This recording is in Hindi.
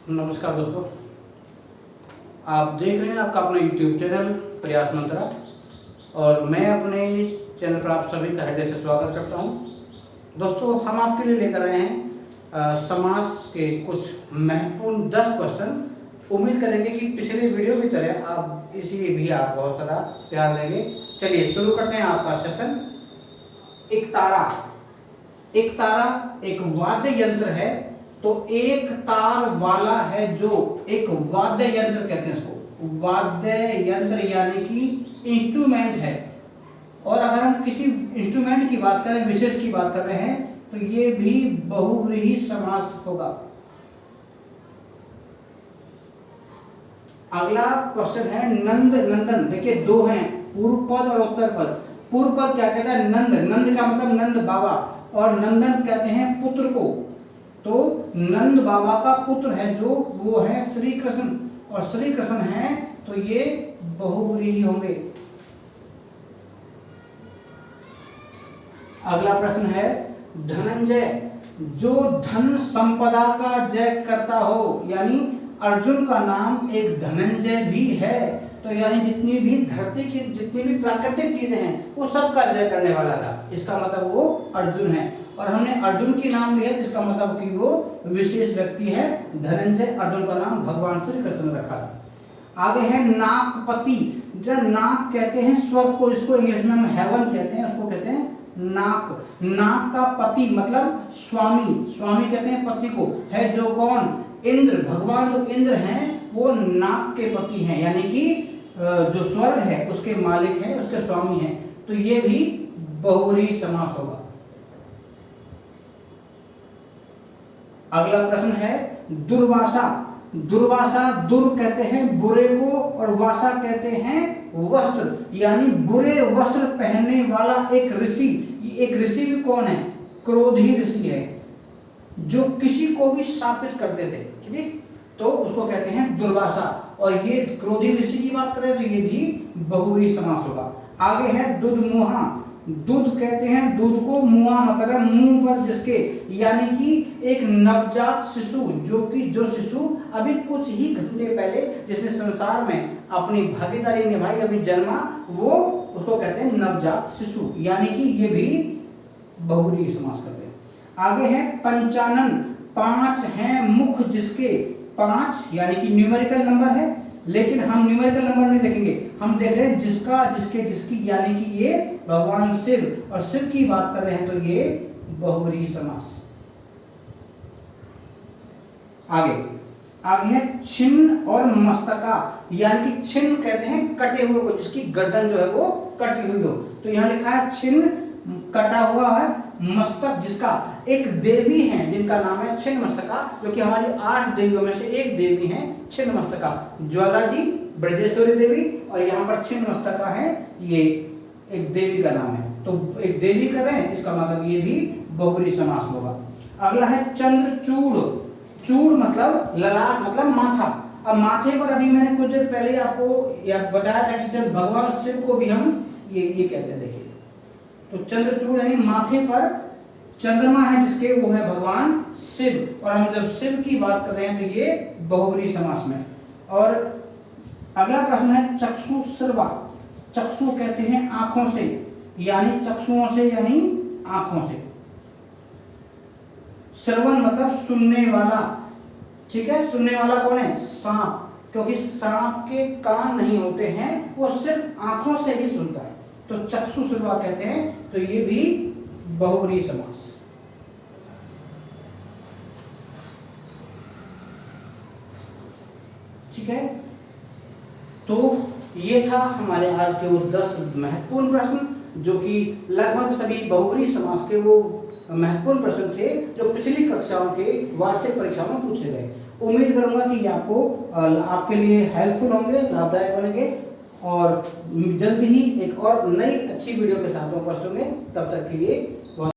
नमस्कार दोस्तों, आप देख रहे हैं आपका अपना YouTube चैनल प्रयास मंत्रा और मैं अपने चैनल पर आप सभी का हृदय से स्वागत करता हूं। दोस्तों, हम आपके लिए लेकर आए हैं समाज के कुछ महत्वपूर्ण 10 क्वेश्चन। उम्मीद करेंगे कि पिछले वीडियो की तरह आप इसी भी आप बहुत सारा प्यार देंगे। चलिए शुरू करते हैं आपका सेशन। एक तारा एक वाद्य यंत्र है, तो एक तार वाला है जो एक वाद्य यंत्र कहते हैं इसको। वाद्य यंत्र यानी कि इंस्ट्रूमेंट है। और अगर हम किसी इंस्ट्रूमेंट की बात करें, विशेष की बात कर रहे हैं, तो ये भी बहुव्रीहि समास होगा। अगला क्वेश्चन है नंद नंदन। देखिए दो हैं, पूर्व पद और उत्तर पद। पूर्व पद क्या कहता है? नंद। नंद का मतलब नंद बाबा, और नंदन कहते हैं पुत्र को। तो नंद बाबा का पुत्र है जो वो है श्री कृष्ण, और श्री कृष्ण है तो ये बहुव्रीहि होंगे। अगला प्रश्न है धनंजय। जो धन संपदा का जय करता हो, यानी अर्जुन का नाम एक धनंजय भी है, तो यानी जितनी भी धरती की जितनी भी प्राकृतिक चीजें हैं वो सब का जय करने वाला था। इसका मतलब वो अर्जुन है। और हमने अर्जुन की नाम लिया जिसका मतलब कि वो विशेष व्यक्ति है। धनंजय अर्जुन का नाम भगवान श्री कृष्ण ने रखा था। आगे है नाकपति। जब नाक कहते हैं स्वर्ग को, इसको इंग्लिश में हम हेवन कहते हैं, उसको कहते हैं नाक। नाक का पति मतलब स्वामी। स्वामी कहते हैं पति को। है जो कौन? इंद्र। भगवान जो इंद्र हैं वो नाक के पति हैं, यानी कि जो स्वर्ग है उसके मालिक हैं, उसके स्वामी हैं। तो ये भी बहुव्रीहि समास होगा। अगला प्रश्न है दुर्वासा। दुर्वासा, दुर कहते हैं बुरे को और वासा कहते हैं वस्त्र, यानी बुरे वस्त्र पहनने वाला एक ऋषि। एक ऋषि भी कौन है? क्रोधी ऋषि है, जो किसी को भी शापित करते थे, ठीक, तो उसको कहते हैं दुर्वासा। और ये क्रोधी ऋषि की बात करें तो ये भी बहुव्रीहि समास होगा। आगे है दुधमुहा। दूध कहते हैं दूध को, मुआ मतलब है मुंह पर जिसके, यानी कि एक नवजात शिशु, जो शिशु अभी कुछ ही घंटे पहले जिसने संसार में अपनी भागीदारी निभाई, अभी जन्मा, वो उसको कहते हैं नवजात शिशु, यानी कि ये भी बहुव्रीहि समास करते हैं। आगे है पंचानन। 5 हैं मुख जिसके, 5 यानी कि न्यूमेरिकल नंबर है, लेकिन हम न्यूमेरिकल नंबर नहीं देखेंगे, हम देख रहे हैं जिसका, जिसके, जिसकी, यानी कि ये भगवान शिव, और शिव की बात कर रहे हैं तो ये बहुव्रीहि समास। आगे है छिन्न और मस्तका, यानी कि छिन्न कहते हैं कटे हुए को, जिसकी गर्दन जो है वो कटी हुई हो। तो यहाँ लिखा है छिन्न, कटा हुआ है, मस्तक जिसका। एक देवी है जिनका नाम है छिन्नमस्तका, जो कि हमारी 8 देवियों में से एक देवी है छिन्नमस्तका। ज्वाला जी, ब्रजेश्वरी देवी, और यहाँ पर छिन्नमस्तका है, ये एक देवी का नाम है। तो एक देवी कर रहे हैं, इसका मतलब ये भी बहुव्रीहि समास होगा। अगला है चंद्रचूड़। चूड़ मतलब ललाट, मतलब माथा। अब माथे पर अभी मैंने कुछ देर पहले आपको बताया था कि जब भगवान शिव को भी हम ये कहते हैं। देखिए, तो चंद्रचूड़ यानी माथे पर चंद्रमा है जिसके, वो है भगवान शिव। और हम जब शिव की बात कर रहे हैं तो ये बहुव्रीहि समास में। और अगला प्रश्न है चक्षु श्रवा। चक्षु कहते हैं आंखों से, यानी चक्षुओं से यानी आंखों से। श्रवण मतलब सुनने वाला, ठीक है। सुनने वाला कौन है? सांप, क्योंकि सांप के कान नहीं होते हैं, वो सिर्फ आंखों से ही सुनता है, तो चक्षु श्रवा कहते हैं। तो ये भी बहुव्रीहि समास। ठीक है, तो ये था हमारे आज के वो 10 महत्वपूर्ण प्रश्न, जो कि लगभग सभी बहुव्रीहि समास के वो महत्वपूर्ण प्रश्न थे जो पिछली कक्षाओं के वार्षिक परीक्षाओं में पूछे गए। उम्मीद करूंगा कि आपको आपके लिए हेल्पफुल होंगे, लाभदायक बनेंगे, और जल्द ही एक और नई अच्छी वीडियो के साथ उपस्थित होंगे। तब तक के लिए